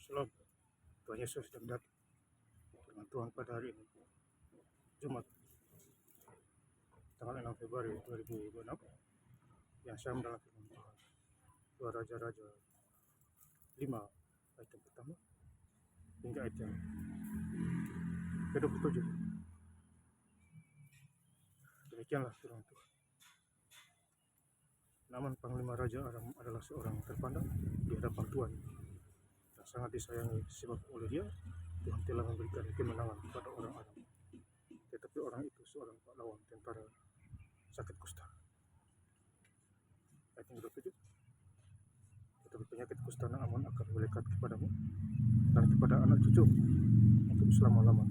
Shalom, Tuhan Yesus sedang datang. Firman Tuhan pada hari ini, Jumat, tanggal 6 Februari 2026, yang sama dalam firman Tuhan. 2 Raja-Raja 5, ayat yang pertama, hingga ayat yang ke-27. Demikianlah firman Tuhan. Naaman Panglima Raja Aram adalah seorang terpandang di hadapan Tuhan, dan sangat disayangi sebab oleh dia, Tuhan telah memberikan kemenangan kepada orang Aram. Tetapi orang itu seorang pahlawan tentara sakit kusta. Ayat yang ke-27. Tetapi penyakit kusta Naaman akan melekat kepadamu dan kepada anak cucu untuk selama-lama.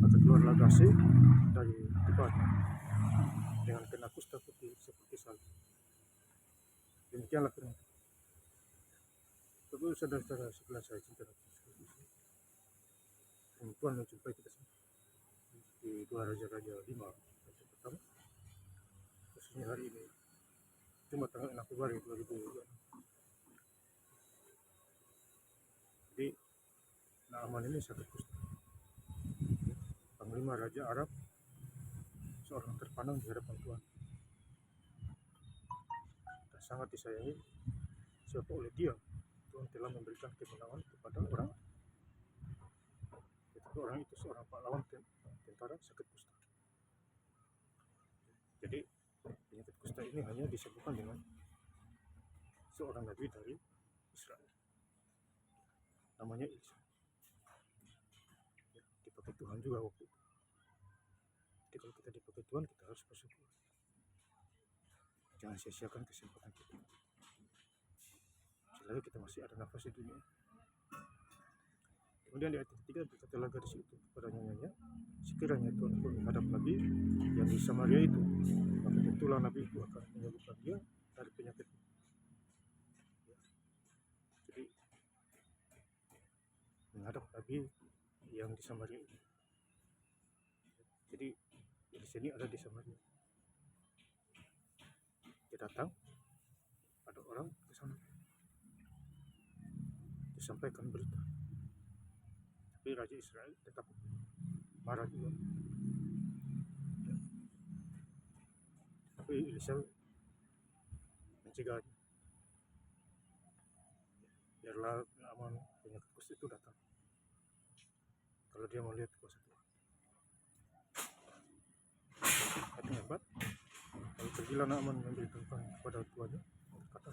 Maka keluarlah gasih dari tubuhnya dengan kena kusta putih seperti salju. Demikianlah firman Tuhan. Bapak saudara-saudara sekalian saya cinta dan kasih. Firman Tuhan menjumpai kita semua di 2 Raja-Raja 5 ayat yang pertama, khususnya hari ini Jumat tanggal 6 Februari 2022. Jadi Naaman ini sakit kusta, Panglima Raja Arab, seorang terpandang di hadapan Tuhan, dan sangat disayangi sebab oleh dia Tuhan telah memberikan kemenangan kepada orang. Tetapi orang itu seorang pahlawan tentara sakit kusta. Jadi penyakit kusta ini hanya disembuhkan dengan seorang nabi dari Israel, namanya Elisa. Ya, dipakai Tuhan juga waktu itu. Jadi kalau kita dipakai Tuhan, kita harus bersyukur. Jangan sia-siakan kesempatan kita. Selagi kita masih ada nafas di dunia. Kemudian di ayat ketiga berkatalah gadis itu kepada nyanyanya, sekiranya Tuhan pun menghadap Nabi yang di Samaria itu, maka tentulah Nabi itu akan menyembuhkan dia dari penyakit. Ya. Jadi menghadap Nabi yang di Samaria itu. Jadi di sini ada di Samaria. Dia datang, ada orang ke sana, disampaikan berita. Tapi Raja Israel tetap marah juga. Ya. Tapi Elisa mencegahnya. Biarlah Naaman penyakit kusta itu datang. Kalau dia melihat kuasa Tuhan. Ayat yang keempat, lalu pergilah Naaman memberitahukan kepada tuannya, kata,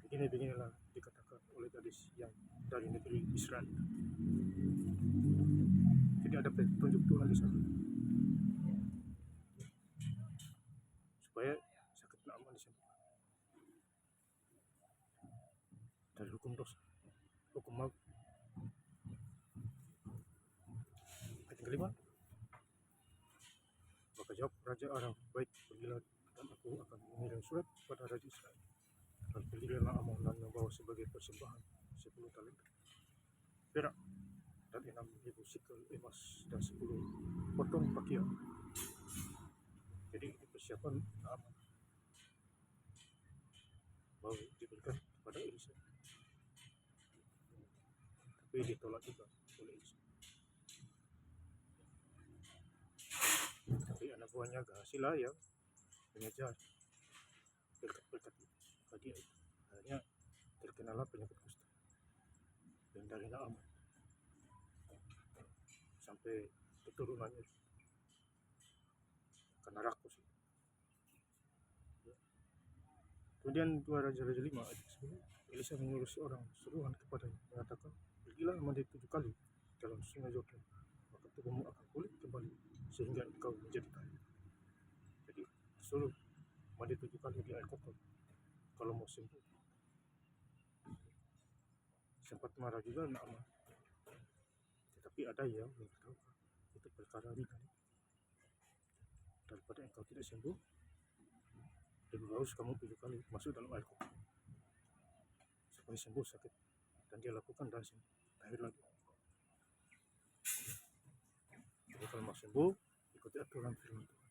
beginilah dikatakan oleh gadis yang dari negeri Israel. Jadi ada petunjuk Tuhan di sana, supaya sakit Naaman disembuhkan dari hukum dosa, hukum maut. Ayat yang kelima, maka jawab Raja Aram, baik, pergilah dan aku akan mengirim surat kepada Raja Israel. Lalu pergilah Naaman dan membawa sebagai persembahan 10 talenta perak dan 6.000 sikel emas dan 10 potong pakaian. Jadi persiapan Naaman mau diberikan kepada Elisa, tapi ditolak juga oleh Elisa. Tapi anak buahnya Gahasilah yang mengejar berkat-berkat dia itu. Akhirnya terkenalah penyakit kusta. Dan dari Naaman sampai keturunannya karena rakus. Kemudian 2 Raja-Raja 5 ayat 10, Elisa menyuruh seorang suruhan kepadanya, mengatakan, pergilah mandi 7 kali dalam sungai Yordan, maka tubuhmu akan pulih kembali sehingga engkau menjadi kaya. Jadi suruh mandi 7 kali di air kotor kalau mau sembuh. Sempat marah juga Naaman, tetapi ada yang mengatakan itu perkara ringan. Daripada engkau tidak sembuh, lebih bagus kamu 7 kali masuk dalam air kotor supaya sembuh sakit. Dan dia lakukan dan sembuh. Lahir lagi. Jadi kalau mau sembuh, ikuti aturan firman Tuhan.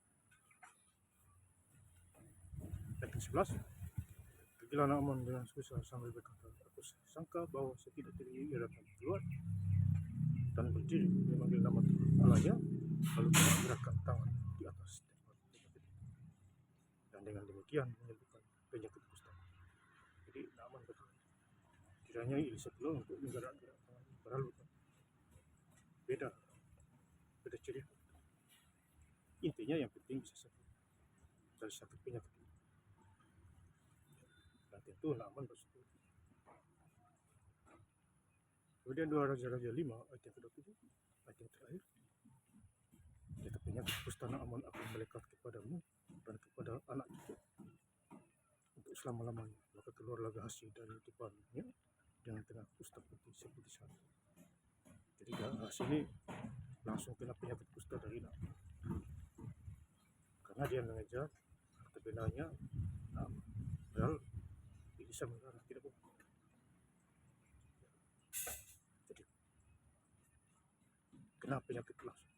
Ayat 11, pergilah Naaman dengan susah sambil berkata, aku sangka bahwa setidak-tidaknya ia dapat keluar dan berdiri memanggil nama Allahnya, lalu menggerakkan tangan di atas tempat penyakit itu. Dan dengan demikian menyembuhkan penyakit kusta. Jadi aman betul. Kiranya Elisa perlu untuk menggerak-gerak tangan, padahal beda cerita. Intinya yang penting bisa sembuh dari sakit penyakit itu. Dan tentu aman bersyukur. Kemudian 2 Raja-Raja 5 ayat yang ke-27, ayat yang terakhir. Jika penyakit kusta aman akan melekat kepadamu dan kepada anak cucu untuk selama-lamanya, maka keluarlah hasil dari depannya dengan tengah kusta putih seperti salju. Jadi hasil ini langsung kena penyakit kusta dari nak, karena dia mengejar harta bendanya, padahal bisa mengarah tidak boleh. Jadi kena penyakit langsung.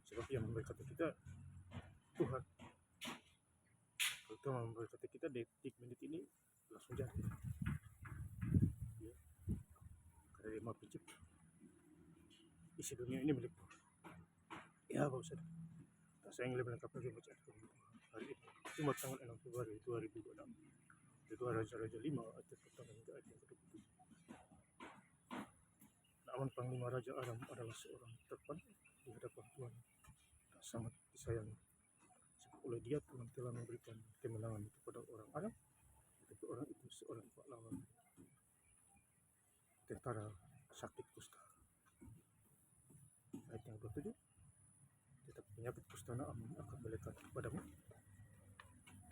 Sebab yang memberkati kita Tuhan. Kalau Tuhan memberkati kita detik menit ini langsung jadi. Ya. Karena dia Maha Pencipta. Isi dunia ini milik Tuhan. Ya Bapak Ustaz. Saya ingin lebih lengkap lagi baca hari ini. Jumat tanggal 6 Februari 2026. Itu Raja-Raja 5 ayat pertama hingga ayat yang ke-27. Namun Panglima Raja Aram adalah seorang terpandang di hadapan Tuhan dan sangat disayangi. Sebab oleh dia Tuhan telah memberikan kemenangan kepada orang Aram, tetapi orang itu seorang pahlawan tentara sakit kusta. Ayat yang ke-7, tetapi penyakit kusta akan melekat kepadamu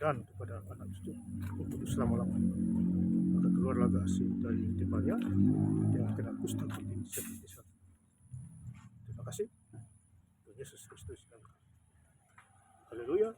dan kepada anak cucu untuk selama-lamanya. Maka keluarlah hasil dari depannya dengan kena kusta putih seperti salju. Terima kasih. Tuhan Yesus Kristus. Haleluya.